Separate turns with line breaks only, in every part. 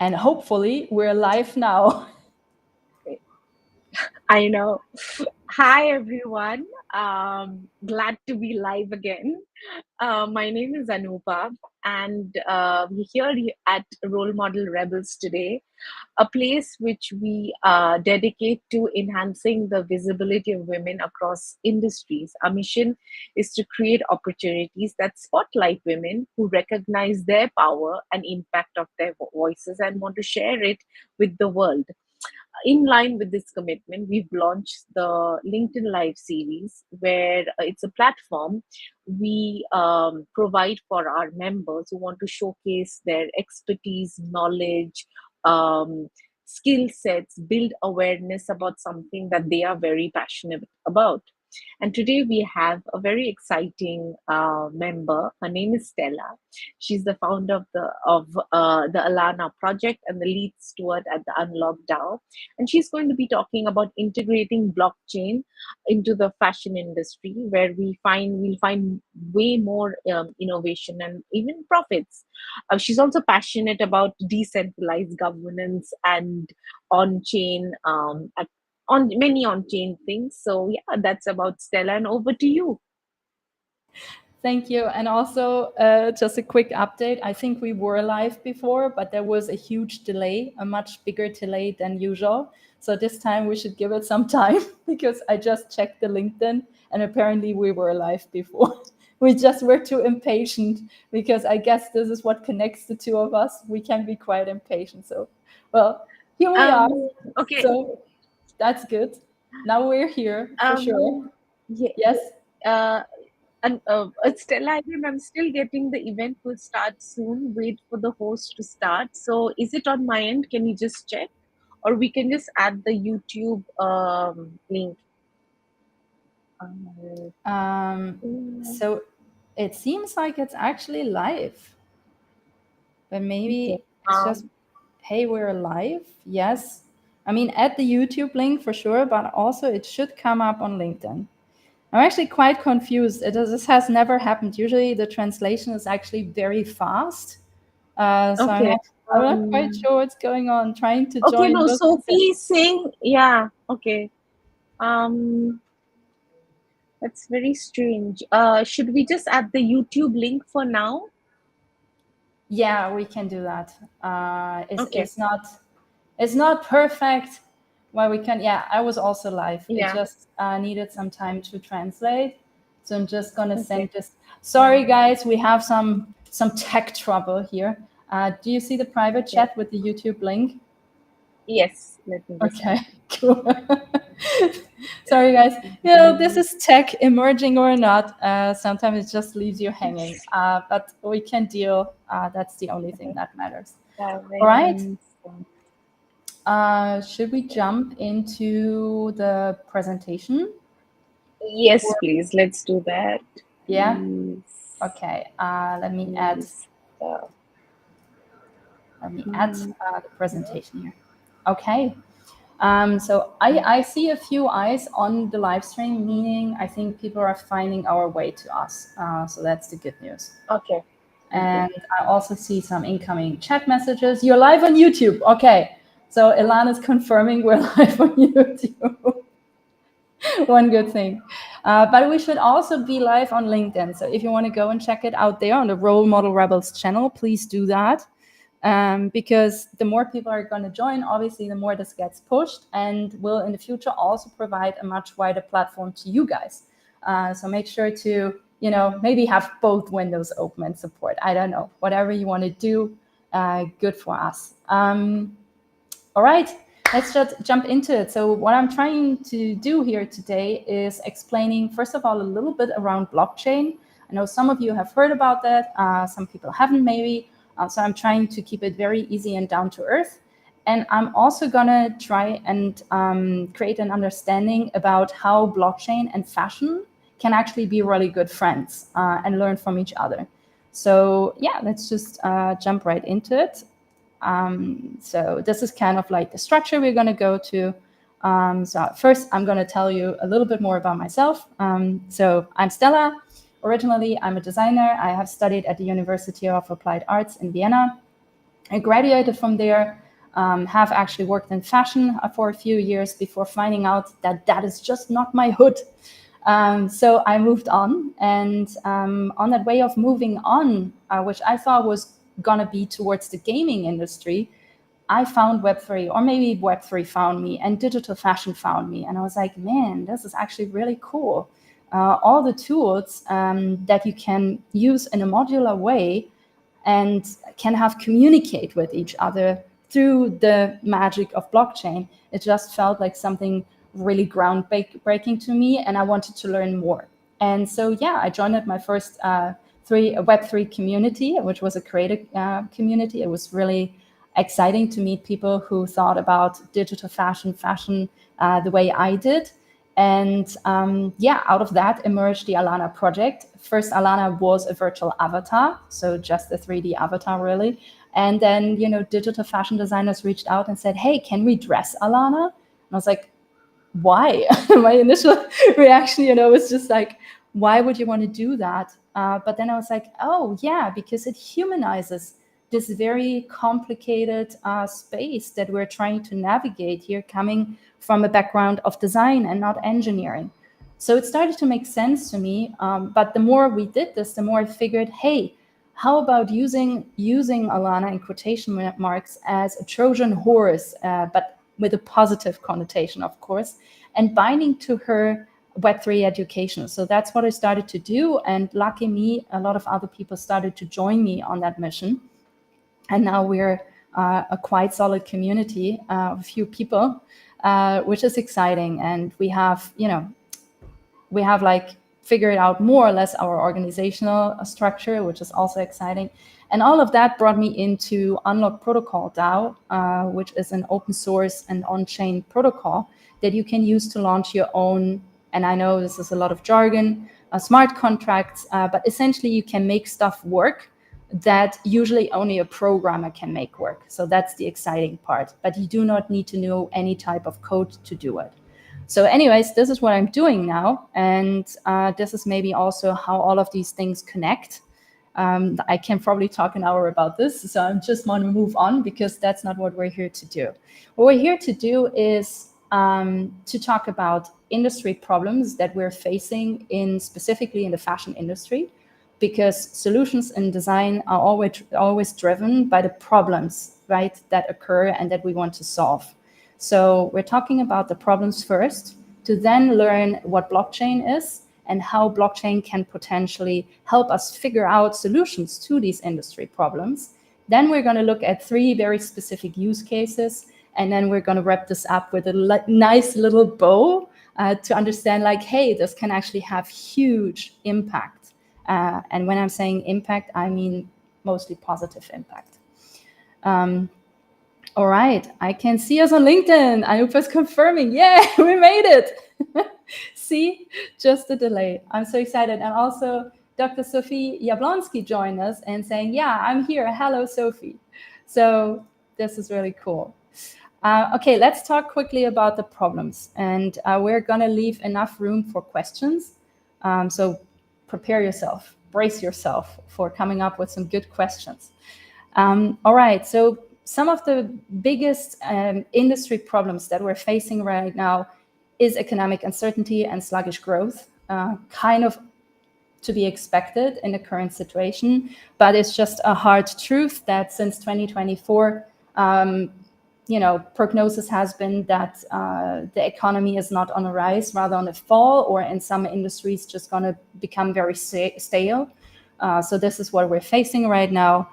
And hopefully we're live now.
I know. Hi, everyone. Glad to be live again. My name is Anupa, and we're here at Rolemodel Rebels today, a place which we dedicate to enhancing the visibility of women across industries. Our mission is to create opportunities that spotlight women who recognize their power and impact of their voices and want to share it with the world. In line with this commitment, we've launched the LinkedIn Live series, where it's a platform we provide for our members who want to showcase their expertise, knowledge, um, skill sets, build awareness about something that they are very passionate about. And today we have a very exciting member. Her name is Stella. She's the founder of the Alana project and the lead steward at the Unlock DAO, and she's going to be talking about integrating blockchain into the fashion industry, where we'll find way more innovation and even profits. She's also passionate about decentralized governance and on-chain on many on-chain things. So yeah, that's about Stella, and over to you.
Thank you. And also, just a quick update. I think we were live before, but there was a huge delay, a much bigger delay than usual. So this time we should give it some time because I just checked the LinkedIn and apparently we were live before. We just were too impatient because I guess this is what connects the two of us. We can be quite impatient. So, well, here we are.
Okay.
So that's good. Now we're here for sure.
Yeah,
Yes.
and Stella, I think I'm still getting the event will start soon. Wait for the host to start. So is it on my end? Can you just check? Or we can just add the YouTube link.
So it seems like it's actually live, but maybe
Okay.
it's just, hey, we're live. Yes. I mean, add the YouTube link for sure, but also it should come up on LinkedIn. I'm actually quite confused. This has never happened. Usually the translation is actually very fast. So
Okay.
I'm not quite sure what's going on. Trying to
Okay,
join.
no, Sophie is saying, yeah, okay. Um, that's very strange. Should we just add the YouTube link for now?
Yeah, we can do that.
Okay.
It's not perfect. Well, we can. Yeah, I was also live. It
Yeah.
just needed some time to translate. So I'm just gonna send
Okay.
this. Sorry, guys, we have some tech trouble here. Do you see the private
Okay.
chat with the YouTube link?
Yes. Let me just
Okay,
add.
cool. Sorry, guys. You know, this is tech, emerging or not. Sometimes it just leaves you hanging. But we can deal. That's the only thing that matters. All right. Should we jump into the presentation?
Yes, please. Let's do that.
Yeah.
Please.
Okay. Let me add.
Please.
Let me add the presentation here. Okay. So I see a few eyes on the live stream, meaning I think people are finding our way to us. So that's the good news.
Okay.
And I also see some incoming chat messages. You're live on YouTube. Okay. So Ilana's confirming we're live on YouTube. One good thing. But we should also be live on LinkedIn. So if you want to go and check it out there on the Rolemodel Rebels channel, please do that. Because the more people are going to join, obviously, the more this gets pushed and will in the future also provide a much wider platform to you guys. So make sure to, maybe have both windows open and support. I don't know, whatever you want to do, good for us. All right, let's just jump into it. So what I'm trying to do here today is explaining, first of all, a little bit around blockchain. I know some of you have heard about that. Some people haven't maybe. So I'm trying to keep it very easy and down to earth. And I'm also going to try and create an understanding about how blockchain and fashion can actually be really good friends and learn from each other. So yeah, let's just jump right into it. So this is kind of like the structure we're going to go to. So first, I'm going to tell you a little bit more about myself. So I'm Stella. Originally, I'm a designer. I have studied at the University of Applied Arts in Vienna. I graduated from there, have actually worked in fashion for a few years before finding out that that is just not my hood. So I moved on, and on that way of moving on, which I thought was gonna be towards the gaming industry, I found Web3, or maybe Web3 found me, and digital fashion found me. And I was like, man, this is actually really cool. All the tools that you can use in a modular way and can have communicate with each other through the magic of blockchain. It just felt like something really groundbreaking to me, and I wanted to learn more. And so, yeah, I joined my first Web3 community, which was a creative community. It was really exciting to meet people who thought about digital fashion the way I did. And yeah, out of that emerged the Alana project. First, Alana was a virtual avatar, so just a 3D avatar, really. And then, you know, digital fashion designers reached out and said, hey, can we dress Alana? And I was like, why? My initial reaction, you know, was just like, why would you want to do that? But then I was like, oh, yeah, because it humanizes this very complicated space that we're trying to navigate here, coming from a background of design and not engineering. So it started to make sense to me. But the more we did this, the more I figured, hey, how about using Alana in quotation marks as a Trojan horse, but with a positive connotation, of course, and binding to her Web3 education. So that's what I started to do. And lucky me, a lot of other people started to join me on that mission. And now we're a quite solid community of a few people, which is exciting. And we have, you know, we have like figured out more or less our organizational structure, which is also exciting. And all of that brought me into Unlock Protocol DAO, which is an open source and on-chain protocol that you can use to launch your own, and I know this is a lot of jargon, smart contracts, but essentially you can make stuff work that usually only a programmer can make work. So that's the exciting part, but you do not need to know any type of code to do it. So anyways, this is what I'm doing now. And this is maybe also how all of these things connect. I can probably talk an hour about this, so I just want to move on because that's not what we're here to do. What we're here to do is to talk about industry problems that we're facing specifically in the fashion industry, because solutions in design are always driven by the problems, right, that occur and that we want to solve. So we're talking about the problems first, to then learn what blockchain is and how blockchain can potentially help us figure out solutions to these industry problems. Then we're going to look at 3 very specific use cases, and then we're going to wrap this up with a nice little bow to understand, like, hey, this can actually have huge impact. And when I'm saying impact, I mean mostly positive impact. All right, I can see us on LinkedIn. Anupa's confirming. Yeah, we made it. See, just a delay. I'm so excited. And also Dr. Sophie Jablonski joined us and saying, yeah, I'm here. Hello, Sophie. So this is really cool. Okay, let's talk quickly about the problems. And we're going to leave enough room for questions. So prepare yourself, brace yourself for coming up with some good questions. All right, so some of the biggest industry problems that we're facing right now is economic uncertainty and sluggish growth, kind of to be expected in the current situation. But it's just a hard truth that since 2024, you know, prognosis has been that the economy is not on a rise, rather on a fall, or in some industries just going to become very stale. So this is what we're facing right now.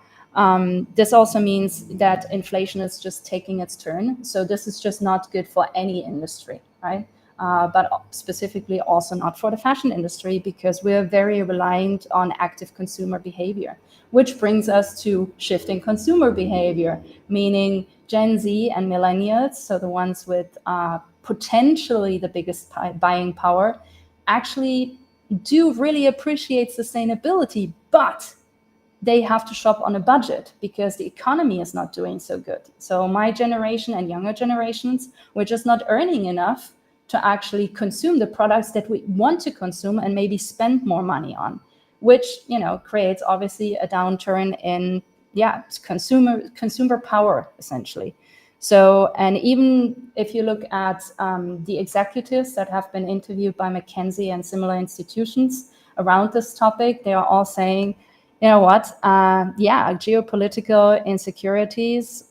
This also means that inflation is just taking its turn. So this is just not good for any industry, right? But specifically also not for the fashion industry, because we're very reliant on active consumer behavior, which brings us to shifting consumer behavior, meaning Gen Z and millennials, so the ones with potentially the biggest buying power, actually do really appreciate sustainability, but they have to shop on a budget because the economy is not doing so good. So my generation and younger generations, we're just not earning enough to actually consume the products that we want to consume and maybe spend more money on, which, you know, creates obviously a downturn in consumer power, essentially. So, and even if you look at the executives that have been interviewed by McKinsey and similar institutions around this topic, they are all saying, you know what, geopolitical insecurities,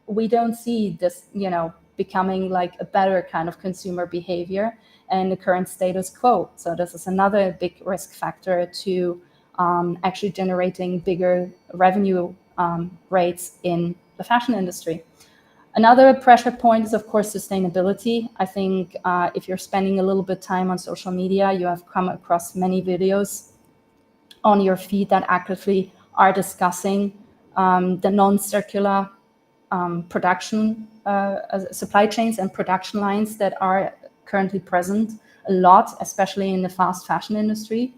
we don't see this, becoming like a better kind of consumer behavior and the current status quo. So this is another big risk factor to actually generating bigger revenue rates in the fashion industry. Another pressure point is, of course, sustainability. I think if you're spending a little bit time on social media, you have come across many videos on your feed that actively are discussing the non-circular production supply chains and production lines that are currently present a lot, especially in the fast fashion industry.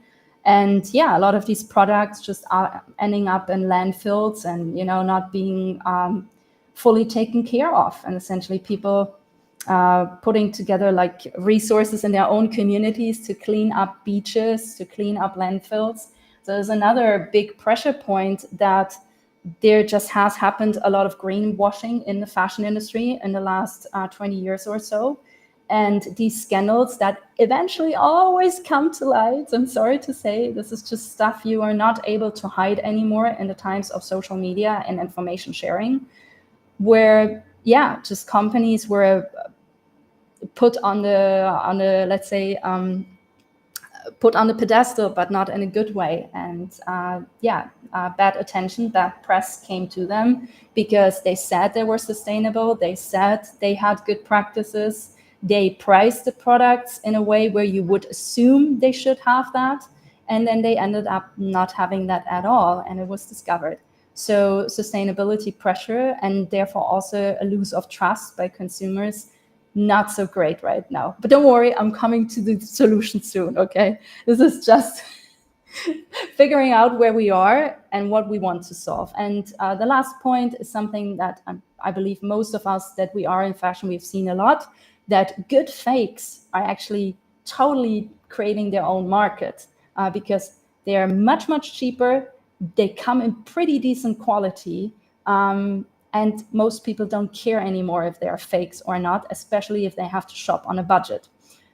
And a lot of these products just are ending up in landfills and, not being fully taken care of. And essentially people putting together like resources in their own communities to clean up beaches, to clean up landfills. So there's another big pressure point that there just has happened a lot of greenwashing in the fashion industry in the last 20 years or so. And these scandals that eventually always come to light, I'm sorry to say, this is just stuff you are not able to hide anymore in the times of social media and information sharing, where, just companies were put on the let's say, put on the pedestal, but not in a good way. And bad attention, bad press came to them because they said they were sustainable. They said they had good practices. They priced the products in a way where you would assume they should have that. And then they ended up not having that at all. And it was discovered. So sustainability pressure, and therefore also a loss of trust by consumers, not so great right now. But don't worry, I'm coming to the solution soon, okay? This is just figuring out where we are and what we want to solve. And the last point is something that I believe most of us that we are in fashion, we've seen a lot, that good fakes are actually totally creating their own market because they're much, much cheaper. They come in pretty decent quality. And most people don't care anymore if they're fakes or not, especially if they have to shop on a budget.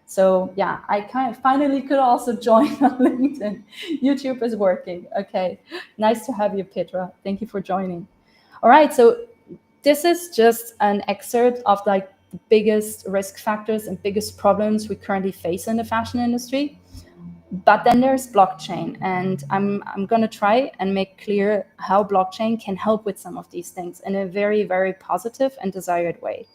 So I kind of finally could also join on LinkedIn. YouTube is working. Okay, nice to have you, Petra. Thank you for joining. All right, so this is just an excerpt of like the biggest risk factors and biggest problems we currently face in the fashion industry. But then there's blockchain, and I'm going to try and make clear how blockchain can help with some of these things in a very, very positive and desired way.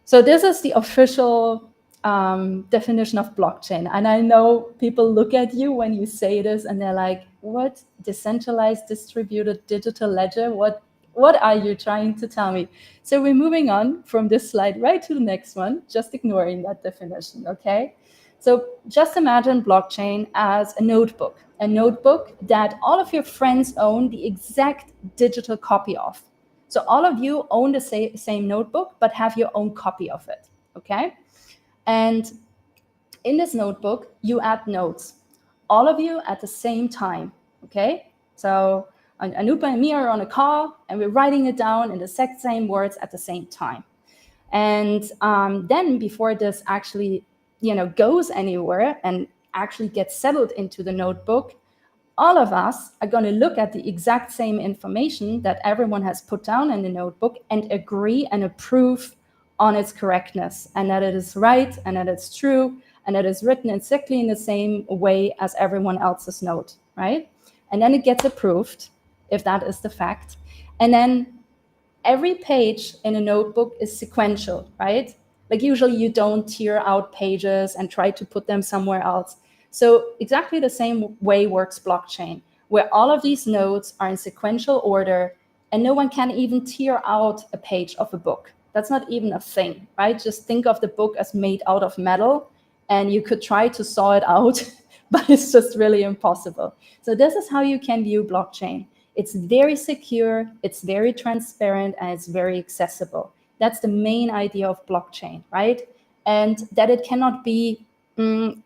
So this is the official definition of blockchain. And I know people look at you when you say this and they're like, what? Decentralized distributed digital ledger? What are you trying to tell me? So we're moving on from this slide right to the next one, just ignoring that definition, okay? So just imagine blockchain as a notebook that all of your friends own the exact digital copy of. So all of you own the same notebook, but have your own copy of it, okay? And in this notebook, you add notes, all of you at the same time, okay? So Anupa and me are on a call, and we're writing it down in the exact same words at the same time. And then before this actually, goes anywhere and actually gets settled into the notebook, all of us are going to look at the exact same information that everyone has put down in the notebook and agree and approve on its correctness, and that it is right, and that it's true, and that it's written exactly in the same way as everyone else's note, right? And then it gets approved, if that is the fact. And then every page in a notebook is sequential, right? Like usually you don't tear out pages and try to put them somewhere else. So exactly the same way works blockchain, where all of these nodes are in sequential order and no one can even tear out a page of a book. That's not even a thing, right? Just think of the book as made out of metal and you could try to saw it out, but it's just really impossible. So this is how you can view blockchain. It's very secure, it's very transparent, and it's very accessible. That's the main idea of blockchain, right? And that it cannot be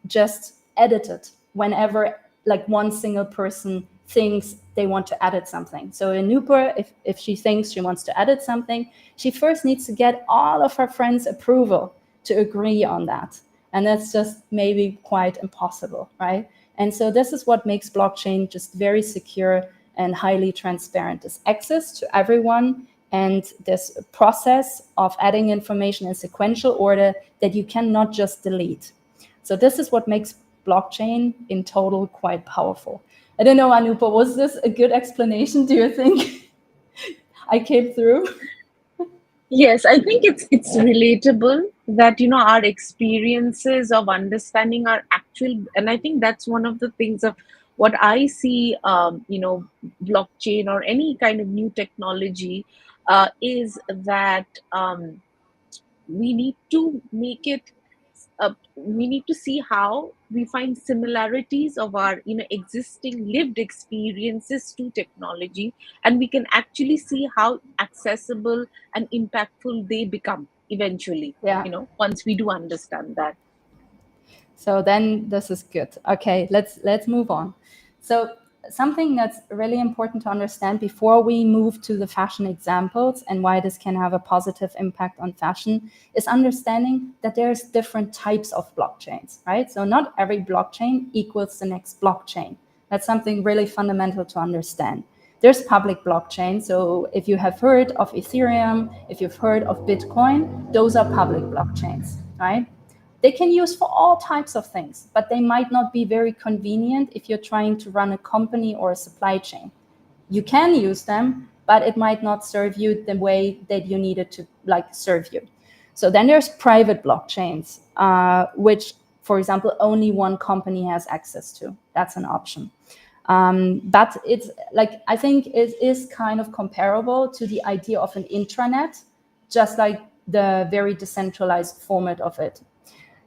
just edited whenever like one single person thinks they want to edit something. So in Nupur, if she thinks she wants to edit something, she first needs to get all of her friends' approval to agree on that. And that's just maybe quite impossible, right? And so this is what makes blockchain just very secure and highly transparent. This access to everyone and this process of adding information in sequential order that you cannot just delete. So this is what makes blockchain in total quite powerful. I don't know, Anupa, was this a good explanation, do you think? I came through?
Yes, I think it's relatable that our experiences of understanding our actual, and I think that's one of the things of what I see, blockchain or any kind of new technology, is that we need to make it we need to see how we find similarities of our existing lived experiences to technology, and we can actually see how accessible and impactful they become eventually,
Yeah.
once we do understand that.
So then this is good. Okay, let's move on. So something that's really important to understand before we move to the fashion examples and why this can have a positive impact on fashion is understanding that there's different types of blockchains, right? So not every blockchain equals the next blockchain. That's something really fundamental to understand. There's public blockchain. So if you have heard of Ethereum, if you've heard of Bitcoin, those are public blockchains, right? They can use for all types of things, but they might not be very convenient if you're trying to run a company or a supply chain. You can use them, but it might not serve you the way that you need it to serve you. So then there's private blockchains, which, for example, only one company has access to. That's an option. But it's I think it is kind of comparable to the idea of an intranet, just like the very decentralized format of it.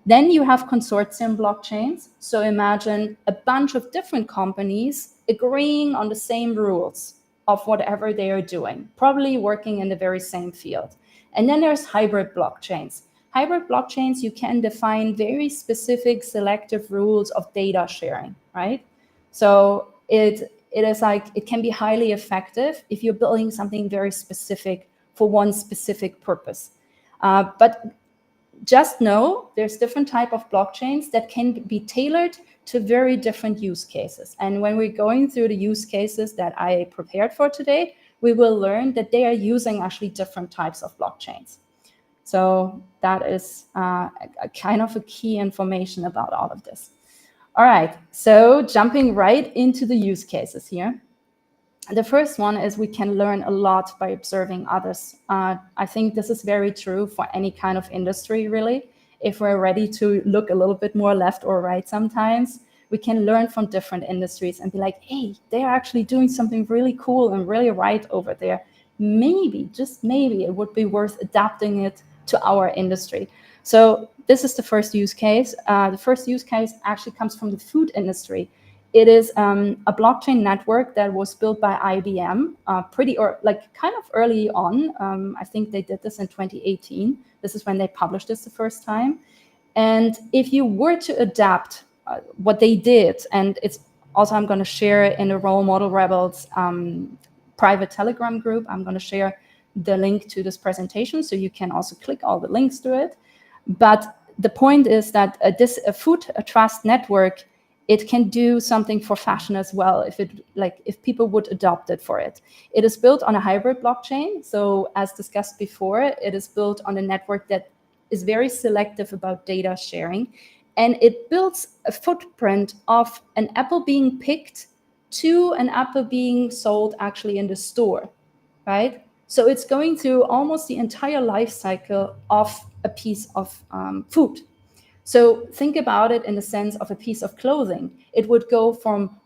Then you have consortium blockchains. So imagine a bunch of different companies agreeing on the same rules of whatever they are doing, probably working in the very same field. And then there's hybrid blockchains. Hybrid blockchains, you can define very specific selective rules of data sharing, right? So it is it can be highly effective if you're building something very specific for one specific purpose. But just know there's different type of blockchains that can be tailored to very different use cases. And when we're going through the use cases that I prepared for today, we will learn that they are using actually different types of blockchains. So that is a kind of a key information about all of this. All right, so jumping right into the use cases here. The first one is we can learn a lot by observing others. I think this is very true for any kind of industry, really. If we're ready to look a little bit more left or right sometimes, we can learn from different industries and be like, hey, they're actually doing something really cool and really right over there. Maybe, just maybe, it would be worth adapting it to our industry. So this is the first use case. The first use case actually comes from the food industry. It is a blockchain network that was built by IBM kind of early on. I think they did this in 2018. This is when they published this the first time. And if you were to adapt what they did, and it's also I'm going to share in the Rolemodel Rebels private Telegram group, I'm going to share the link to this presentation, so you can also click all the links to it. But the point is that this food trust network, it can do something for fashion as well if people would adopt it for it. It is built on a hybrid blockchain. So as discussed before, it is built on a network that is very selective about data sharing. And it builds a footprint of an apple being picked to an apple being sold actually in the store, right? So it's going through almost the entire life cycle of a piece of food. So think about it in the sense of a piece of clothing. It would go from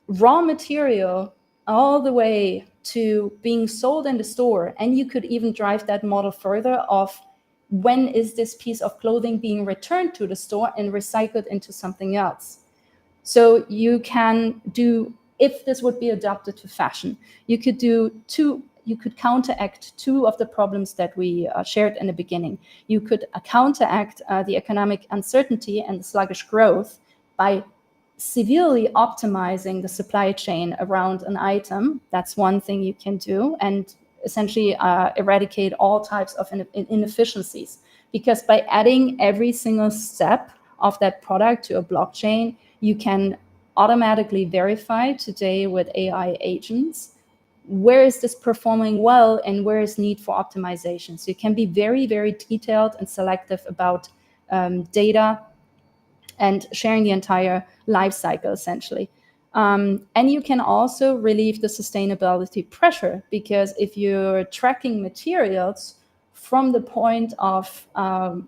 raw material all the way to being sold in the store. And you could even drive that model further of when is this piece of clothing being returned to the store and recycled into something else. So you can do, if this would be adapted to fashion, you could counteract two of the problems that we shared in the beginning. You could counteract the economic uncertainty and the sluggish growth by severely optimizing the supply chain around an item. That's one thing you can do, and essentially eradicate all types of inefficiencies. Because by adding every single step of that product to a blockchain, you can automatically verify today with AI agents where is this performing well and where is need for optimization. So you can be very, very detailed and selective about data and sharing the entire life cycle, essentially. And you can also relieve the sustainability pressure, because if you're tracking materials from the point of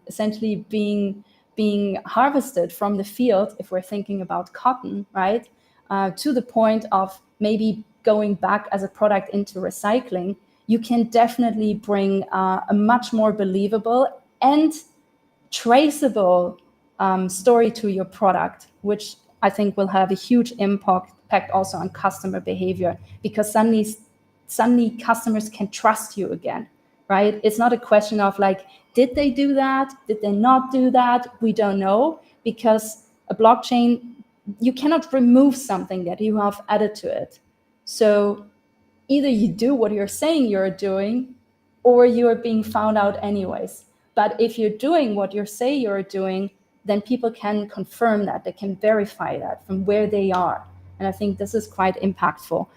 essentially being harvested from the field, if we're thinking about cotton, right, to the point of maybe going back as a product into recycling, you can definitely bring a much more believable and traceable story to your product, which I think will have a huge impact also on customer behavior, because suddenly customers can trust you again, right? It's not a question of like, did they do that? Did they not do that? We don't know, because a blockchain, you cannot remove something that you have added to it. So either you do what you're saying you're doing, or you're being found out anyways. But if you're doing what you say you're doing, then people can confirm that, they can verify that from where they are. And I think this is quite impactful.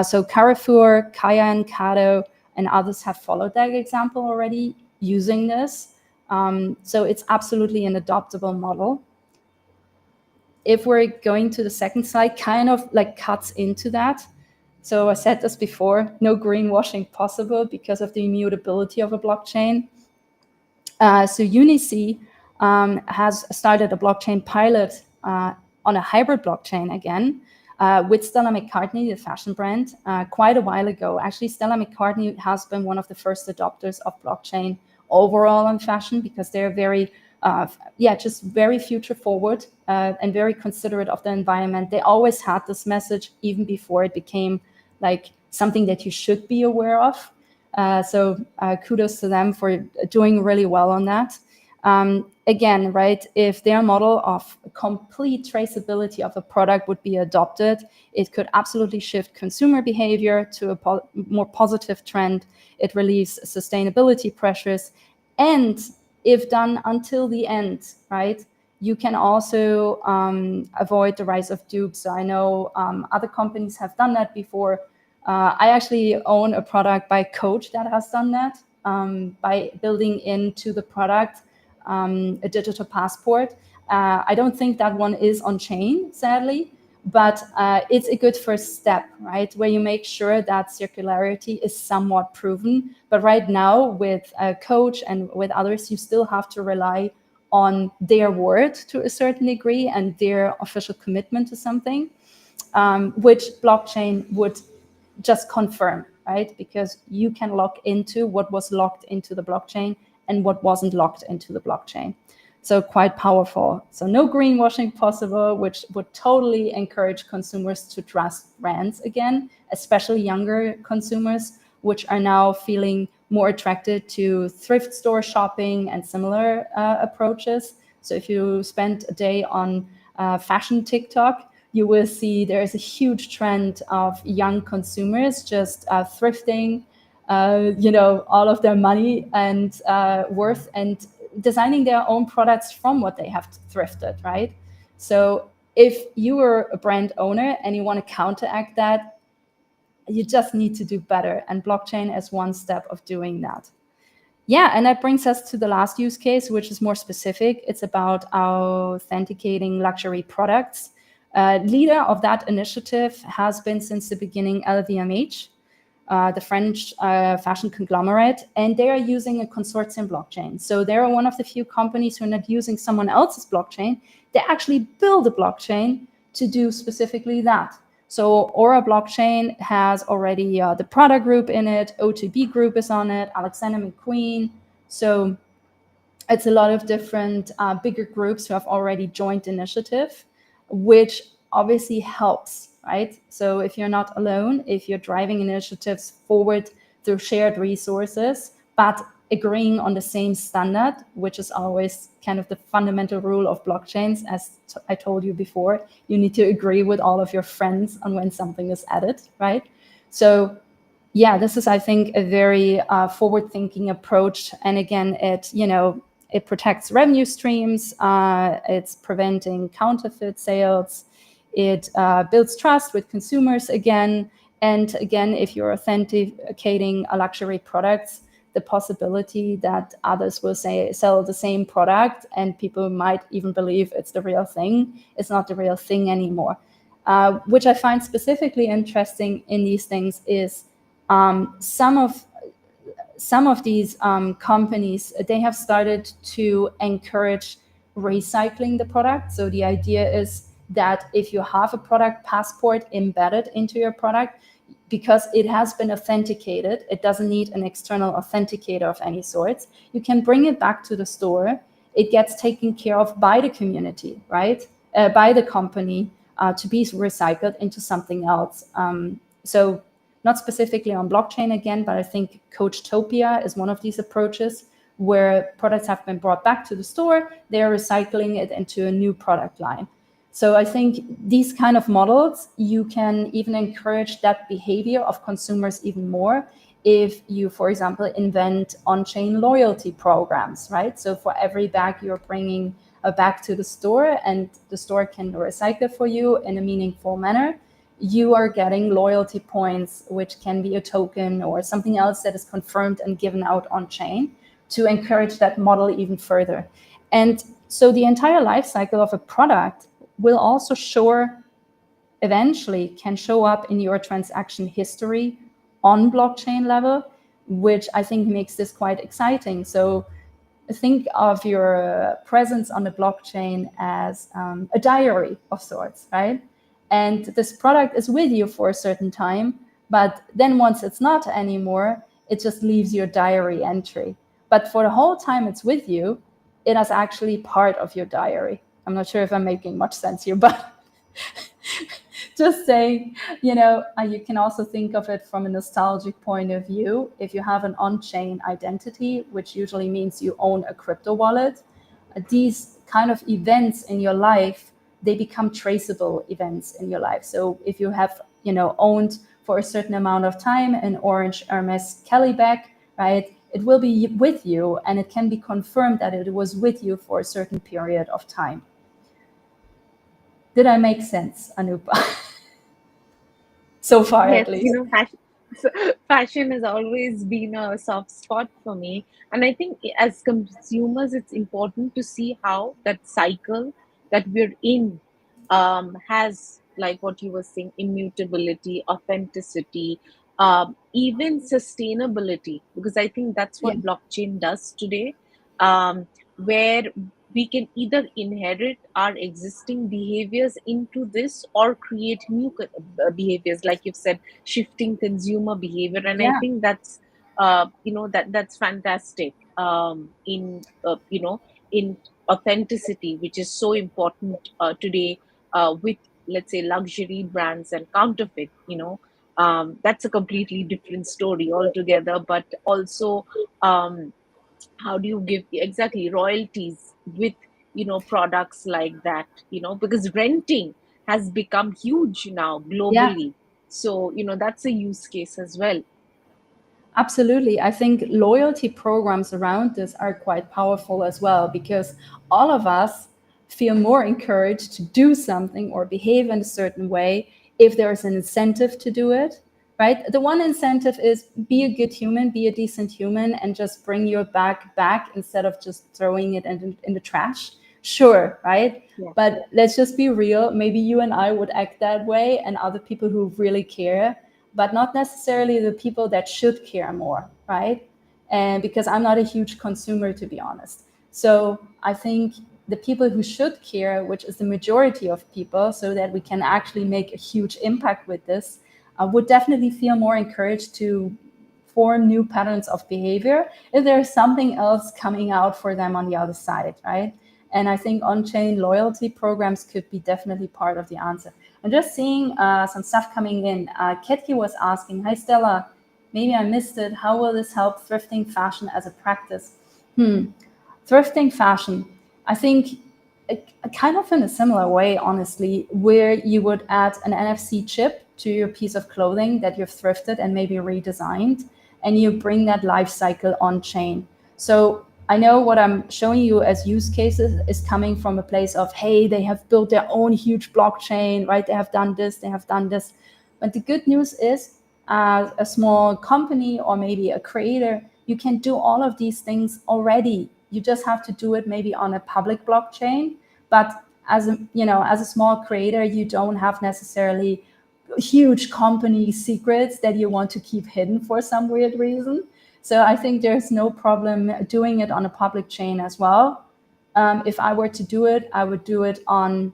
So Carrefour, Kaya and Kado and others have followed that example already using this. So it's absolutely an adoptable model. If we're going to the second slide, kind of like cuts into that. So I said this before, no greenwashing possible because of the immutability of a blockchain. So Unici has started a blockchain pilot on a hybrid blockchain again with Stella McCartney, the fashion brand, quite a while ago. Actually, Stella McCartney has been one of the first adopters of blockchain overall in fashion, because they're very, just very future forward and very considerate of the environment. They always had this message even before it became like something that you should be aware of. So kudos to them for doing really well on that. Again, right, if their model of complete traceability of a product would be adopted, it could absolutely shift consumer behavior to a more positive trend. It relieves sustainability pressures. And if done until the end, right, you can also avoid the rise of dupes. So I know other companies have done that before. I actually own a product by Coach that has done that by building into the product a digital passport. I don't think that one is on chain, sadly, but it's a good first step, right? Where you make sure that circularity is somewhat proven. But right now with Coach and with others, you still have to rely on their word to a certain degree and their official commitment to something, which blockchain would just confirm, right? Because you can log into what was locked into the blockchain and what wasn't locked into the blockchain. So quite powerful. So no greenwashing possible, which would totally encourage consumers to trust brands again, especially younger consumers, which are now feeling more attracted to thrift store shopping and similar approaches. So if you spend a day on fashion TikTok, you will see there is a huge trend of young consumers just thrifting, all of their money and worth, and designing their own products from what they have thrifted, right? So if you were a brand owner and you want to counteract that, you just need to do better. And blockchain is one step of doing that. Yeah, and that brings us to the last use case, which is more specific. It's about authenticating luxury products. Leader of that initiative has been since the beginning LVMH, the French fashion conglomerate, and they are using a consortium blockchain. So they're one of the few companies who are not using someone else's blockchain. They actually build a blockchain to do specifically that. So Aura blockchain has already the Prada group in it, O2B group is on it, Alexander McQueen. So it's a lot of different bigger groups who have already joined the initiative, which obviously helps, right? So if you're not alone, if you're driving initiatives forward through shared resources, but agreeing on the same standard, which is always kind of the fundamental rule of blockchains. As I told you before, you need to agree with all of your friends on when something is added, right? So yeah, this is, I think, a very forward-thinking approach. And again, it protects revenue streams. It's preventing counterfeit sales. It builds trust with consumers again. And again, if you're authenticating a luxury products, the possibility that others will sell the same product and people might even believe it's the real thing, it's not the real thing anymore. Which I find specifically interesting in these things is some of these companies, they have started to encourage recycling the product. So the idea is that if you have a product passport embedded into your product, because it has been authenticated, it doesn't need an external authenticator of any sorts, you can bring it back to the store. It gets taken care of by the community, right? By the company, to be recycled into something else. So not specifically on blockchain again, but I think Coachtopia is one of these approaches where products have been brought back to the store, they're recycling it into a new product line. So I think these kind of models, you can even encourage that behavior of consumers even more if you, for example, invent on-chain loyalty programs, right? So for every bag you're bringing a bag to the store and the store can recycle for you in a meaningful manner, you are getting loyalty points, which can be a token or something else that is confirmed and given out on chain to encourage that model even further. And so the entire life cycle of a product will also eventually can show up in your transaction history on blockchain level, which I think makes this quite exciting. So think of your presence on the blockchain as a diary of sorts, right? And this product is with you for a certain time, but then once it's not anymore, it just leaves your diary entry. But for the whole time it's with you, it is actually part of your diary. I'm not sure if I'm making much sense here, but just saying, you can also think of it from a nostalgic point of view. If you have an on-chain identity, which usually means you own a crypto wallet, these kind of events in your life, they become traceable events in your life. So if you have, owned for a certain amount of time an orange Hermes Kelly bag, right, it will be with you and it can be confirmed that it was with you for a certain period of time. Did I make sense, Anupa? So far,
Yes,
at least.
fashion has always been a soft spot for me. And I think as consumers, it's important to see how that cycle that we're in has, like what you were saying, immutability, authenticity, even sustainability, because I think that's
Yeah.
what blockchain does today, where we can either inherit our existing behaviors into this or create new behaviors, like you've said, shifting consumer behavior. And I
Yeah.
think that's that's fantastic, in authenticity, which is so important today, with, let's say, luxury brands and counterfeit. That's a completely different story altogether. But also, how do you give exactly royalties with products like that, because renting has become huge now
Yeah.
globally. So that's a use case as well.
Absolutely. I think loyalty programs around this are quite powerful as well because all of us feel more encouraged to do something or behave in a certain way if there's an incentive to do it, right? The one incentive is be a good human, be a decent human, and just bring your bag back instead of just throwing it in the trash. Sure, right?
Yeah.
But let's just be real. Maybe you and I would act that way, and other people who really care, but not necessarily the people that should care more, right? And because I'm not a huge consumer, to be honest. So I think the people who should care, which is the majority of people, so that we can actually make a huge impact with this, would definitely feel more encouraged to form new patterns of behavior if there's something else coming out for them on the other side, right? And I think on-chain loyalty programs could be definitely part of the answer. I'm just seeing some stuff coming in. Ketki was asking, hi Stella, maybe I missed it. How will this help thrifting fashion as a practice? Thrifting fashion, I think, kind of in a similar way, honestly, where you would add an NFC chip to your piece of clothing that you've thrifted and maybe redesigned, and you bring that life cycle on chain. So I know what I'm showing you as use cases is coming from a place of, hey, they have built their own huge blockchain, right? They have done this, they have done this. But the good news is, as a small company or maybe a creator, you can do all of these things already. You just have to do it maybe on a public blockchain. But as a small creator, you don't have necessarily huge company secrets that you want to keep hidden for some weird reason. So I think there's no problem doing it on a public chain as well. If I were to do it, I would do it on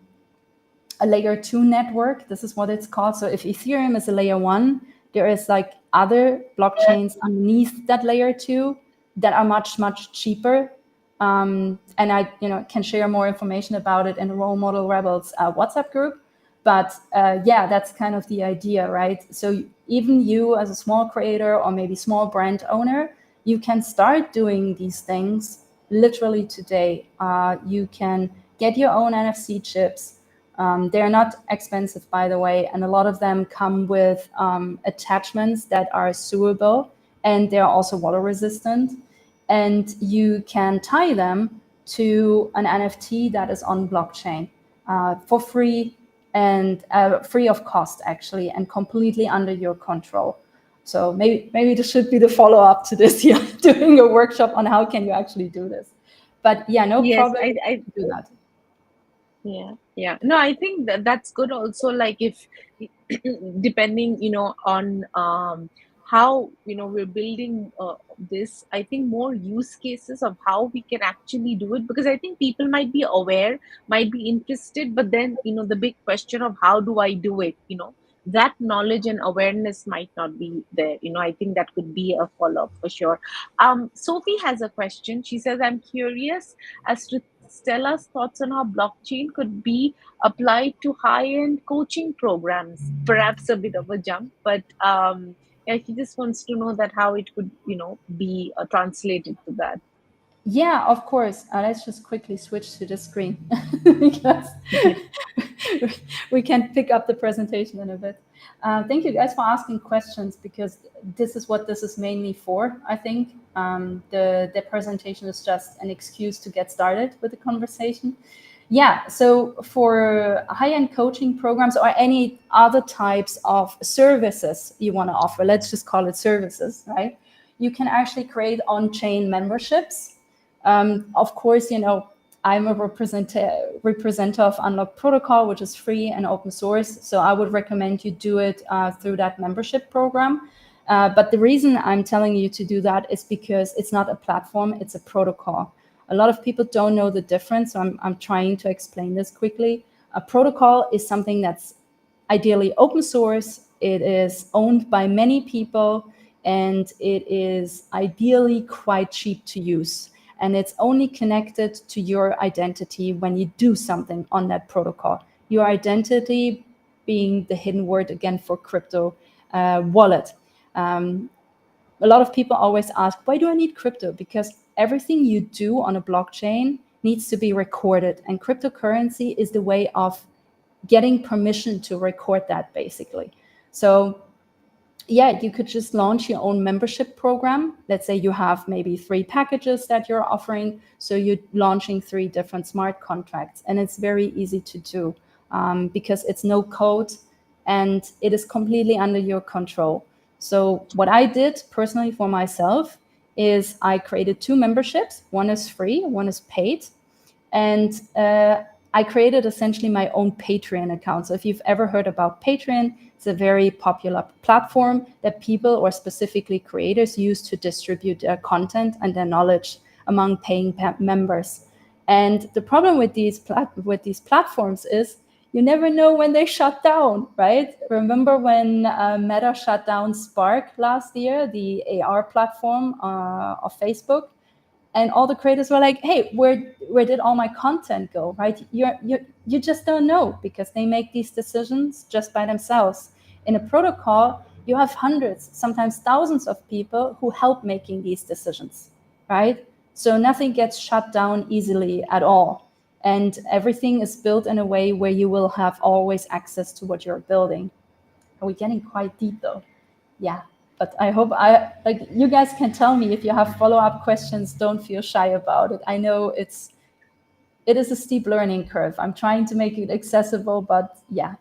a layer 2 network. This is what it's called. So if Ethereum is a layer 1, there is like other blockchains underneath that layer 2 that are much, much cheaper. And I can share more information about it in the Rolemodel Rebels WhatsApp group. But yeah, that's kind of the idea, right? So even you as a small creator or maybe small brand owner, you can start doing these things literally today. You can get your own NFC chips. They're not expensive, by the way, and a lot of them come with attachments that are suable, and they're also water resistant. And you can tie them to an NFT that is on blockchain for free and free of cost, actually, and completely under your control. So maybe this should be the follow-up to this here, doing a workshop on how can you actually do this. But yeah, no
Yes,
problem
I
to do that.
Yeah, yeah. No, I think that that's good also. Like if depending, on how we're building this, I think more use cases of how we can actually do it, because I think people might be aware, might be interested, but then the big question of how do I do it? That knowledge and awareness might not be there. I think that could be a follow-up for sure. Sophie has a question. She says, I'm curious as to Stella's thoughts on how blockchain could be applied to high-end coaching programs. Perhaps a bit of a jump, but yeah, he just wants to know that how it could, be translated to that.
Yeah, of course. Let's just quickly switch to the screen because we can pick up the presentation in a bit. Thank you guys for asking questions, because this is what this is mainly for, I think. The presentation is just an excuse to get started with the conversation. Yeah, so for high-end coaching programs or any other types of services you want to offer, let's just call it services, right? You can actually create on-chain memberships. Of course, I'm a representative of Unlock Protocol, which is free and open source. So I would recommend you do it through that membership program. But the reason I'm telling you to do that is because it's not a platform, it's a protocol. A lot of people don't know the difference, so I'm trying to explain this quickly. A protocol is something that's ideally open source. It is owned by many people, and it is ideally quite cheap to use. And it's only connected to your identity when you do something on that protocol. Your identity being the hidden word again for crypto wallet. A lot of people always ask, why do I need crypto? Because everything you do on a blockchain needs to be recorded. And cryptocurrency is the way of getting permission to record that, basically. So yeah, you could just launch your own membership program. Let's say you have maybe 3 packages that you're offering. So you're launching 3 different smart contracts. And it's very easy to do because it's no code and it is completely under your control. So what I did personally for myself is I created 2 memberships. One is free, one is paid. And I created essentially my own Patreon account. So if you've ever heard about Patreon, it's a very popular platform that people, or specifically creators, use to distribute their content and their knowledge among paying members. And the problem with these platforms is you never know when they shut down, right? Remember when Meta shut down Spark last year, the AR platform of Facebook? And all the creators were like, hey, where did all my content go, right? You just don't know, because they make these decisions just by themselves. In a protocol, you have hundreds, sometimes thousands of people who help making these decisions, right? So nothing gets shut down easily at all. And everything is built in a way where you will have always access to what you're building. Are we getting quite deep though? Yeah. But I hope you guys can tell me if you have follow-up questions. Don't feel shy about it. I know it is a steep learning curve. I'm trying to make it accessible, but yeah.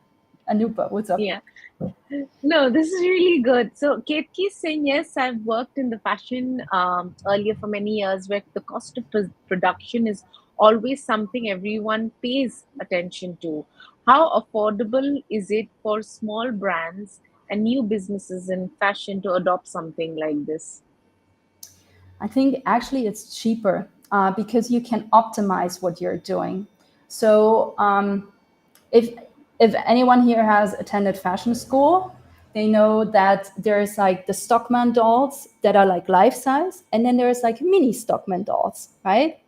Anupa, what's up?
Yeah. No, this is really good. So Ketki is saying, yes, I've worked in the fashion earlier for many years where the cost of production is always something everyone pays attention to. How affordable is it for small brands and new businesses in fashion to adopt something like this?
I think actually it's cheaper because you can optimize what you're doing. So if anyone here has attended fashion school, they know that there's like the Stockman dolls that are like life size, and then there's like mini Stockman dolls, right?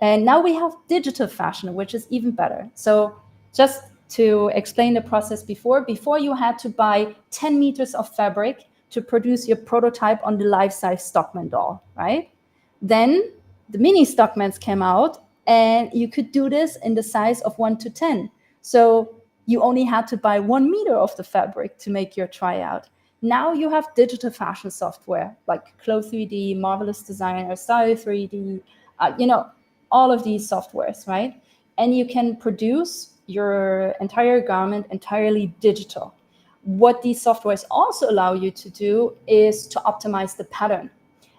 And now we have digital fashion, which is even better. So just to explain the process before you had to buy 10 meters of fabric to produce your prototype on the life-size Stockman doll, right? Then the mini Stockmans came out, and you could do this in the size of 1 to 10. So you only had to buy 1 meter of the fabric to make your tryout. Now you have digital fashion software like Clo 3D, Marvelous Designer, Style 3D, all of these softwares, right? And you can produce your entire garment entirely digital. What these softwares also allow you to do is to optimize the pattern.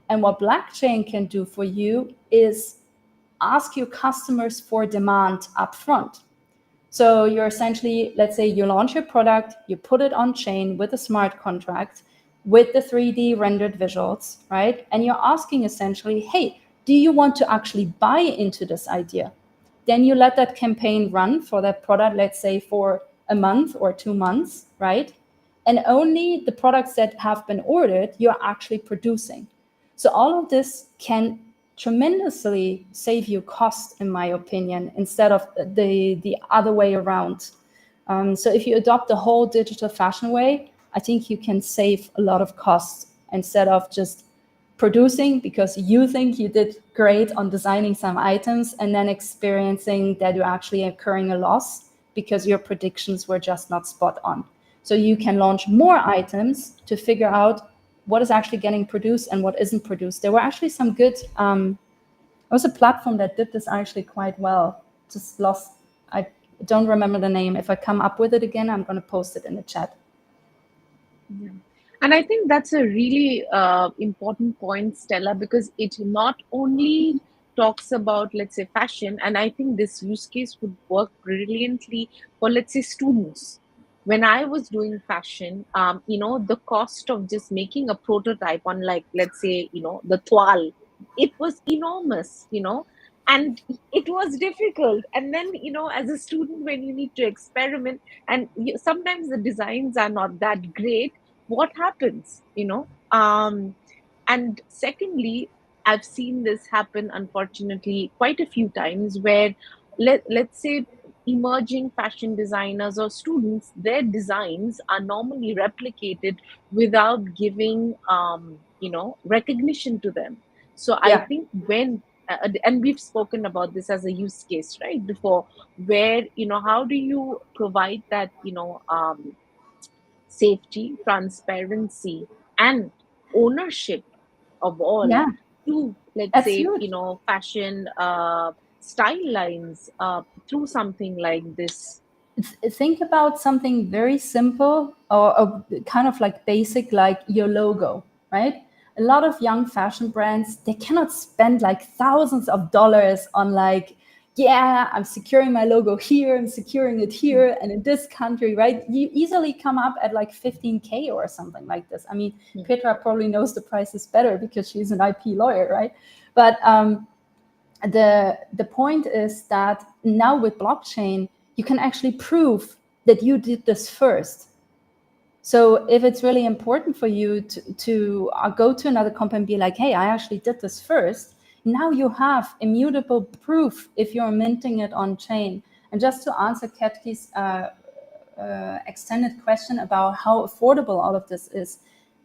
And what blockchain can do for you is ask your customers for demand upfront. So you're essentially, let's say you launch your product, you put it on chain with a smart contract, with the 3D rendered visuals, right? And you're asking essentially, hey, do you want to actually buy into this idea? Then you let that campaign run for that product, let's say for a month or 2 months, right? And only the products that have been ordered, you're actually producing. So all of this can tremendously save you cost, in my opinion, instead of the other way around. So if you adopt the whole digital fashion way, I think you can save a lot of costs instead of just producing because you think you did great on designing some items and then experiencing that you're actually incurring a loss because your predictions were just not spot on. So you can launch more items to figure out what is actually getting produced and what isn't produced. There were actually some good, there was a platform that did this actually quite well. Just lost, I don't remember the name. If I come up with it again, I'm going to post it in the chat.
Yeah. And I think that's a really important point, Stella, because it not only talks about, let's say, fashion, and I think this use case would work brilliantly for, let's say, students. When I was doing fashion, the cost of just making a prototype on, like, let's say, the toile, it was enormous, and it was difficult. And then, as a student, when you need to experiment, and sometimes the designs are not that great, what happens, and secondly, I've seen this happen, unfortunately, quite a few times where let's say emerging fashion designers or students, their designs are normally replicated without giving recognition to them. So I
Yeah.
think when and we've spoken about this as a use case, right, before, where how do you provide that safety, transparency, and ownership of all
Yeah.
to, let's
That's
say,
huge.
fashion style lines through something like this.
Think about something very simple or kind of like basic, like your logo, right? A lot of young fashion brands, they cannot spend like thousands of dollars on like, yeah, I'm securing my logo here, I'm securing it here and in this country, right? You easily come up at like 15K or something like this. I mean, Petra probably knows the prices better because she's an IP lawyer, right? But the point is that now with blockchain, you can actually prove that you did this first. So if it's really important for you to go to another company and be like, hey, I actually did this first, now you have immutable proof if you're minting it on chain. And just to answer Ketki's extended question about how affordable all of this is,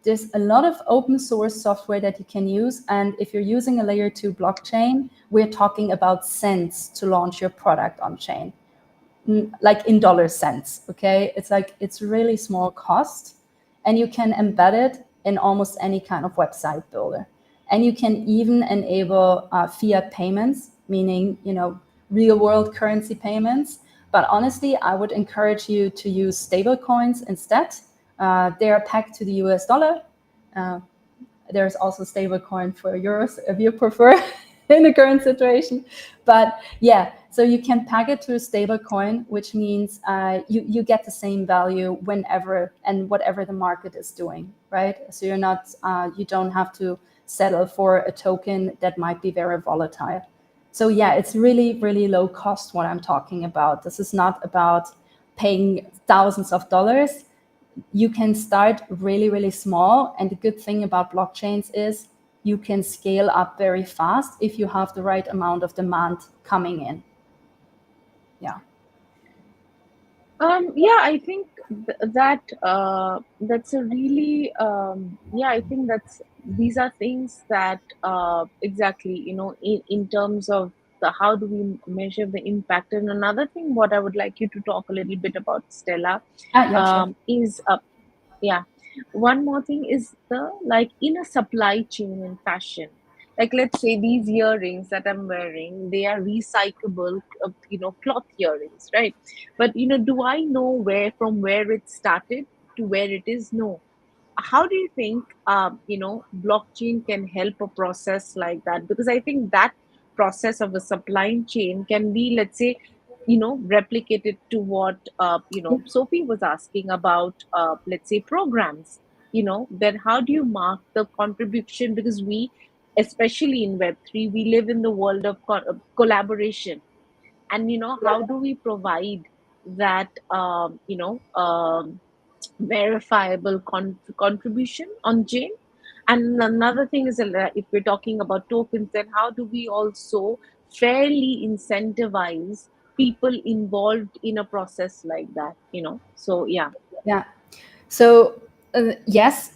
there's a lot of open source software that you can use. And if you're using a layer 2 blockchain, we're talking about cents to launch your product on chain, like in dollar cents. Okay. It's like, it's really small cost, and you can embed it in almost any kind of website builder. And you can even enable fiat payments, meaning, real world currency payments. But honestly, I would encourage you to use stable coins instead. They are pegged to the US dollar. There's also stablecoin for euros if you prefer in the current situation. But yeah, so you can peg it to a stablecoin, which means you get the same value whenever and whatever the market is doing, right? So you're not, you don't have to settle for a token that might be very volatile. So yeah, it's really, really low cost what I'm talking about. This is not about paying thousands of dollars. You can start really, really small. And the good thing about blockchains is you can scale up very fast if you have the right amount of demand coming in. Yeah.
Yeah, I think that's a really yeah. I think that's these are things that exactly, in terms of the how do we measure the impact. And another thing, what I would like you to talk a little bit about, Stella,
Yeah, sure.
is yeah. One more thing is the like in a supply chain in fashion. Like let's say these earrings that I'm wearing, they are recyclable, cloth earrings, right? But do I know where it started to where it is? No. How do you think blockchain can help a process like that? Because I think that process of a supply chain can be, let's say, replicated to what Sophie was asking about, let's say, programs. Then how do you mark the contribution? Because we, especially in Web3, we live in the world of collaboration. And how do we provide that verifiable contribution on chain? And another thing is, if we're talking about tokens, then how do we also fairly incentivize people involved in a process like that? So yeah.
Yeah. So, yes,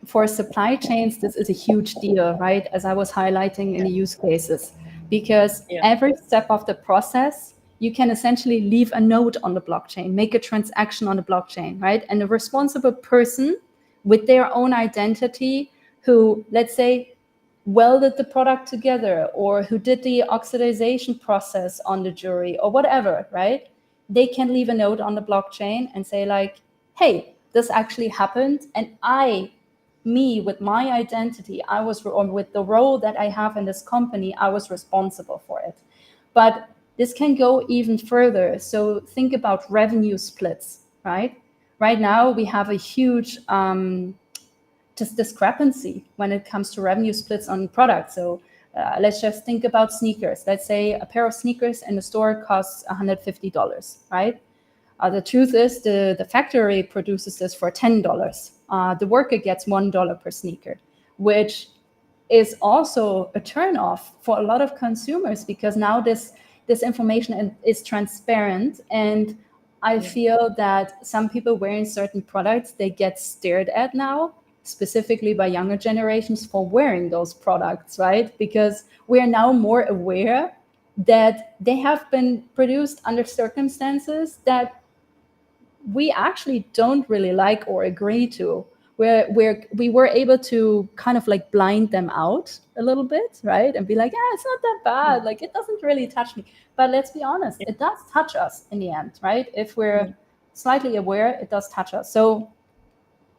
for supply chains, this is a huge deal, right? As I was highlighting in
Yeah.
the use cases, because
Yeah.
every step of the process, you can essentially leave a node on the blockchain, make a transaction on the blockchain, right? And a responsible person with their own identity who, let's say, welded the product together or who did the oxidization process on the jewelry or whatever, right? They can leave a note on the blockchain and say like, hey, this actually happened. And me with my identity, or with the role that I have in this company, I was responsible for it. But this can go even further. So think about revenue splits, right? Right now, we have a huge just discrepancy when it comes to revenue splits on products. So let's just think about sneakers. Let's say a pair of sneakers in the store costs $150, right? The truth is the factory produces this for $10. The worker gets $1 per sneaker, which is also a turnoff for a lot of consumers because now this information is transparent. And I
Yeah.
feel that some people wearing certain products, they get stared at now, specifically by younger generations for wearing those products, right? Because we're now more aware that they have been produced under circumstances that we actually don't really like or agree to, where we were able to kind of like blind them out a little bit, right? And be like, yeah, it's not that
Yeah.
bad, like it doesn't really touch me. But let's be honest,
Yeah.
it does touch us in the end, right? If
Yeah.
we're slightly aware, it does touch us. So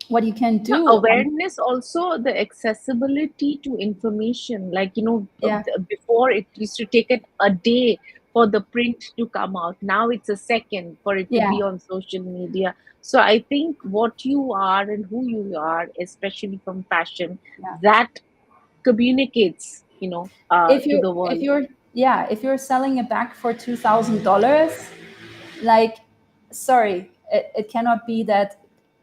what you can
Yeah,
do on,
awareness also the accessibility to information. Like,
yeah,
before it used to take it a day for the print to come out. Now it's a second for it to
yeah,
be on social media. So I think what you are and who you are, especially from fashion,
yeah.
that communicates,
if
to
you
the
if
world.
you're yeah, if you're selling a bag for $2,000, like, sorry, it cannot be that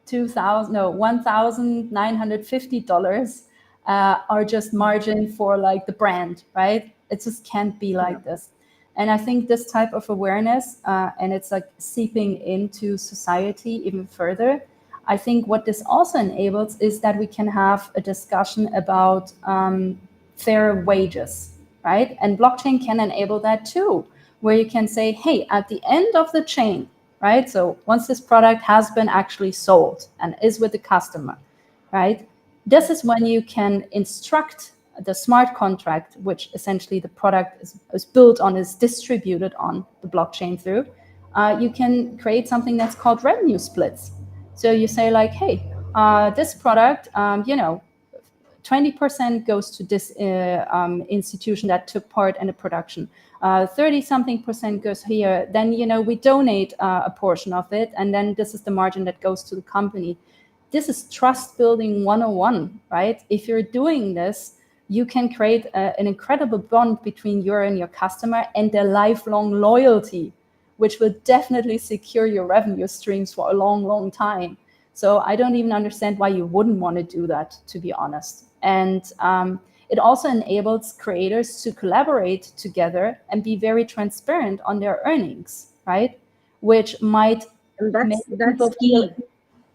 2000 no $1,950 are just margin for like the brand, right? It just can't be
Yeah.
like this. And I think this type of awareness, and it's like seeping into society even further. I think what this also enables is that we can have a discussion about fair wages, right? And blockchain can enable that too, where you can say, hey, at the end of the chain, right? So once this product has been actually sold and is with the customer, right? This is when you can instruct the smart contract, which essentially the product is built on, is distributed on the blockchain through. You can create something that's called revenue splits. So you say like, hey, this product, 20% goes to this institution that took part in the production. 30 something percent goes here. Then, we donate a portion of it. And then this is the margin that goes to the company. This is trust building 101, right? If you're doing this, you can create an incredible bond between you and your customer and their lifelong loyalty, which will definitely secure your revenue streams for a long, long time. So I don't even understand why you wouldn't want to do that, to be honest. And it also enables creators to collaborate together and be very transparent on their earnings, right? Which might
And
make
that's
people feel,
key.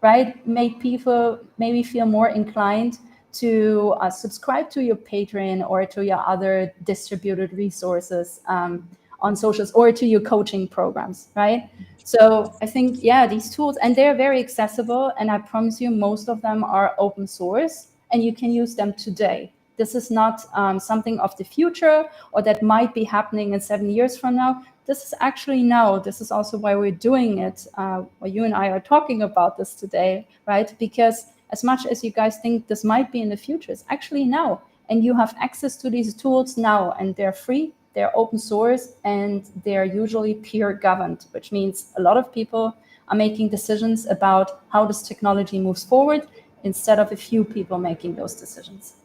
right? Make people maybe feel more inclined to subscribe to your Patreon or to your other distributed resources on socials or to your coaching programs, right? So I think, yeah, these tools, and they're very accessible. And I promise you, most of them are open source and you can use them today. This is not something of the future or that might be happening in 7 years from now. This is actually now. This is also why we're doing it, why you and I are talking about this today, right? Because as much as you guys think this might be in the future, it's actually now. And you have access to these tools now, and they're free, they're open source, and they're usually peer governed, which means a lot of people are making decisions about how this technology moves forward instead of a few people making those decisions.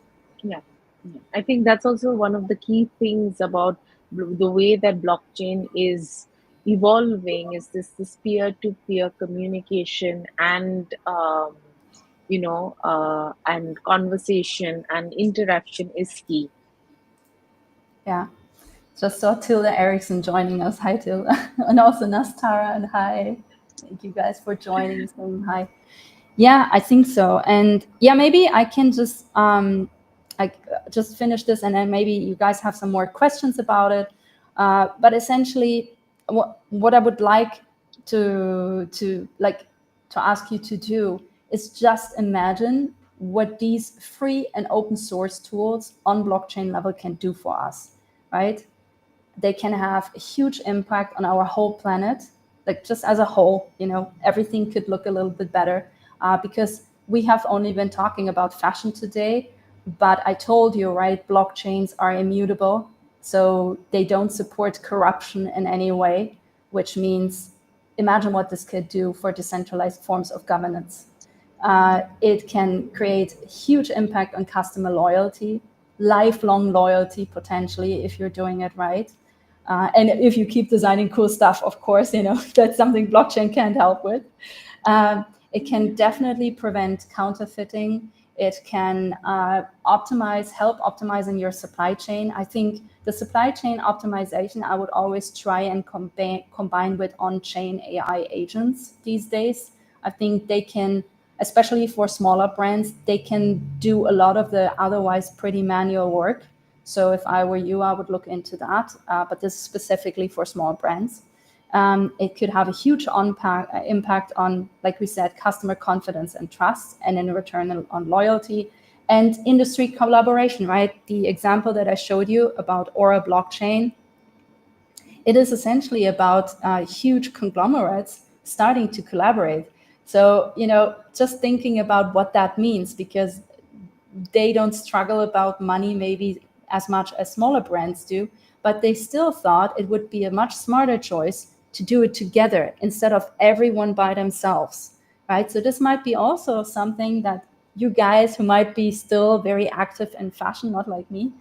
Yeah. Yeah. I think that's also one of the key things about the way that blockchain is evolving is this peer-to-peer communication and and conversation and interaction is key.
Yeah. Just saw Tilda Erickson joining us. Hi, Tilda. And also Nastara, and hi. Thank you guys for joining, saying hi. Yeah, I think so. And yeah, maybe I can just finish this, and then maybe you guys have some more questions about it. But essentially, what I would like to ask you to do is just imagine what these free and open source tools on blockchain level can do for us, right? They can have a huge impact on our whole planet, like just as a whole. Everything could look a little bit better because we have only been talking about fashion today, but I told you, right, blockchains are immutable, so they don't support corruption in any way, which means imagine what this could do for decentralized forms of governance. It can create huge impact on customer loyalty, lifelong loyalty potentially if you're doing it right. And if you keep designing cool stuff, of course, that's something blockchain can't help with. It can definitely prevent counterfeiting. It can help optimizing your supply chain. I think the supply chain optimization, I would always try and combine with on-chain AI agents these days. I think they can, especially for smaller brands, they can do a lot of the otherwise pretty manual work. So if I were you, I would look into that. But this is specifically for small brands. It could have a huge impact on, like we said, customer confidence and trust, and in return on loyalty and industry collaboration, right? The example that I showed you about Aura blockchain, it is essentially about huge conglomerates starting to collaborate. So, just thinking about what that means, because they don't struggle about money maybe as much as smaller brands do, but they still thought it would be a much smarter choice to do it together instead of everyone by themselves, right? So this might be also something that you guys who might be still very active in fashion, not like me,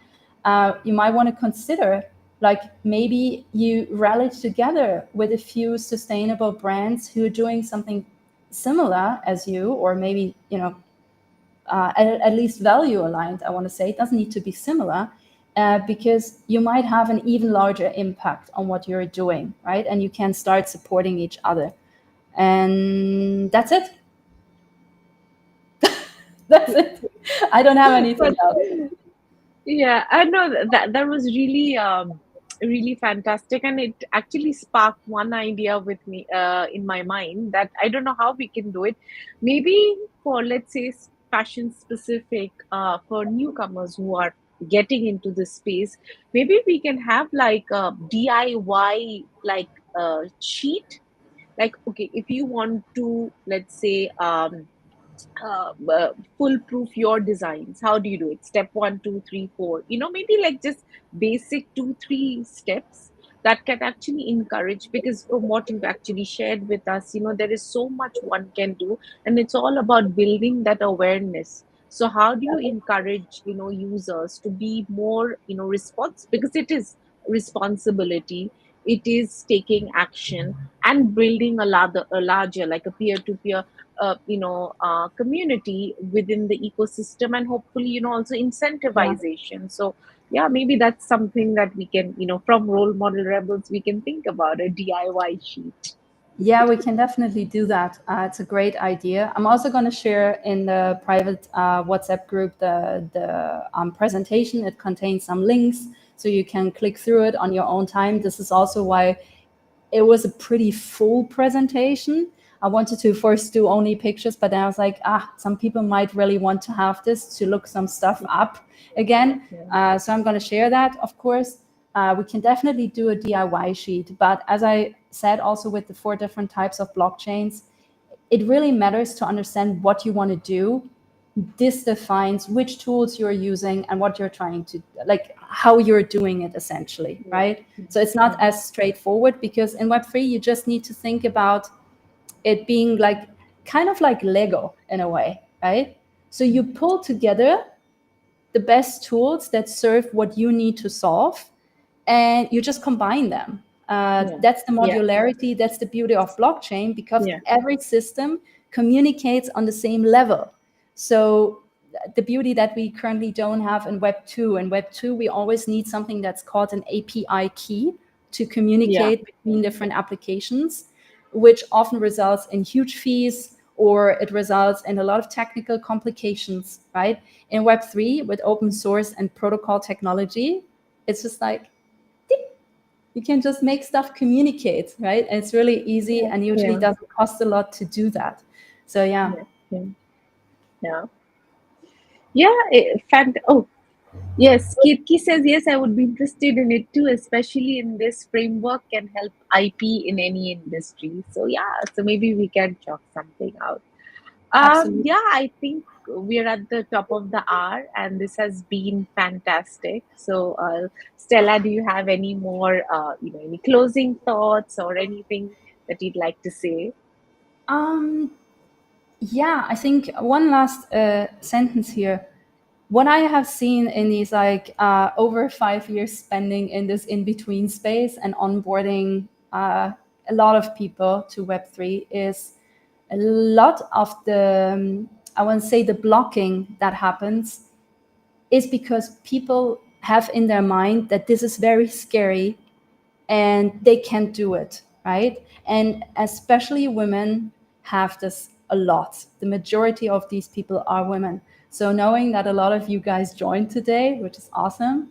you might want to consider, like maybe you rally together with a few sustainable brands who are doing something similar as you, or maybe, at least value aligned, I want to say. It doesn't need to be similar, because you might have an even larger impact on what you're doing, right? And you can start supporting each other. And that's it. That's it. I don't have anything
But
else.
yeah, I know that was really really fantastic, and it actually sparked one idea with me in my mind that I don't know how we can do it. Maybe for, let's say, fashion specific for newcomers who are getting into this space, maybe we can have like a DIY like sheet. Like, okay, if you want to, let's say, foolproof your designs, how do you do it? Step one, two, three, four, maybe like just basic two three steps that can actually encourage, because from what you've actually shared with us, there is so much one can do, and it's all about building that awareness. So how do you encourage users to be more response, because it is responsibility, it is taking action and building a larger like a peer-to-peer community within the ecosystem, and hopefully also
Yeah.
incentivization. So yeah, maybe that's something that we can, from Role Model Rebels, we can think about a DIY sheet.
Yeah, we can definitely do that. It's a great idea. I'm also going to share in the private WhatsApp group the presentation. It contains some links, so you can click through it on your own time. This is also why it was a pretty full presentation. I wanted to first do only pictures, but then I was like, some people might really want to have this to look some stuff up again.
Yeah,
So I'm going to share that, of course. We can definitely do a DIY sheet. But as I said, also with the 4 different types of blockchains, it really matters to understand what you want to do. This defines which tools you're using and what you're trying to, like, how you're doing it essentially,
yeah,
right? So it's not
yeah,
as straightforward, because in Web3, you just need to think about it being like kind of like Lego in a way, right? So you pull together the best tools that serve what you need to solve, and you just combine them.
yeah,
That's the
yeah,
modularity. That's the beauty of blockchain, because
yeah,
every system communicates on the same level. So the beauty that we currently don't have in Web 2. In Web 2, we always need something that's called an API key to
yeah,
communicate between different applications, which often results in huge fees, or it results in a lot of technical complications, right? In Web3, with open source and protocol technology, it's just like, you can just make stuff communicate, right? And it's really easy, and usually
yeah,
doesn't cost a lot to do that. So yeah,
yeah, yeah, yeah. Yeah, oh, yes, Kirki says, yes, I would be interested in it too, especially in this framework can help IP in any industry. So yeah, so maybe we can chalk something out.
absolutely.
Yeah, I think we're at the top of the hour, and this has been fantastic. So, Stella, do you have any more, any closing thoughts or anything that you'd like to say?
Um, yeah, I think one last sentence here. What I have seen in these like over 5 years spending in this in between space and onboarding a lot of people to Web3 is a lot of the, I want to say, the blocking that happens is because people have in their mind that this is very scary and they can't do it, right? And especially women have this a lot. The majority of these people are women. So knowing that a lot of you guys joined today, which is awesome,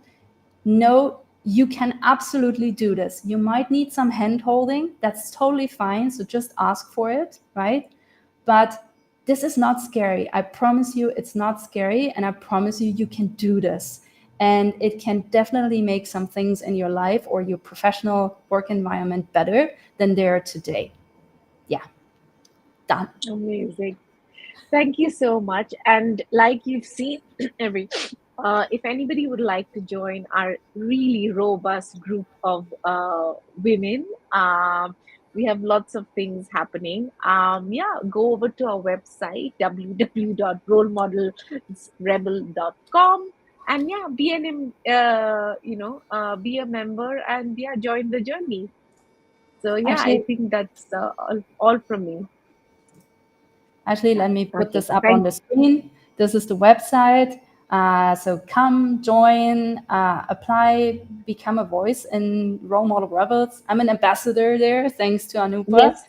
know you can absolutely do this. You might need some hand holding. That's totally fine. So just ask for it, right? But this is not scary. I promise you, it's not scary. And I promise you, you can do this. And it can definitely make some things in your life or your professional work environment better than they are today. Yeah, done.
Amazing. Thank you so much. And like you've seen, every if anybody would like to join our really robust group of women, we have lots of things happening. Yeah, go over to our website www.rolemodelrebel.com, and yeah, be a member, and yeah, join the journey. So yeah, I
Actually,
think that's all from me.
Actually, let me put
Okay,
this up on
thank
the screen. This is the website. So come, join, apply, become a voice in Rolemodel Rebels. I'm an ambassador there, thanks to Anupa,
Yes.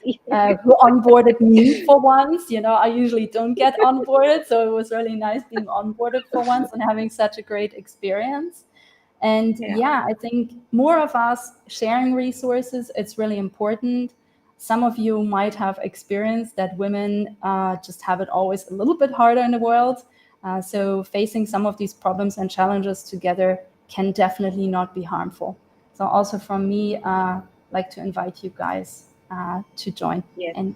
who onboarded me for once. I usually don't get onboarded, so it was really nice being onboarded for once and having such a great experience. And
Yeah.
I think more of us sharing resources, it's really important. Some of you might have experienced that women just have it always a little bit harder in the world. So facing some of these problems and challenges together can definitely not be harmful. So also from me, like to invite you guys to join.
Yes.
And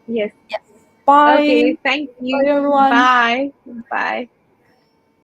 Yes.
yes, bye.
Okay. Thank
Bye,
you.
everyone.
Bye. Bye.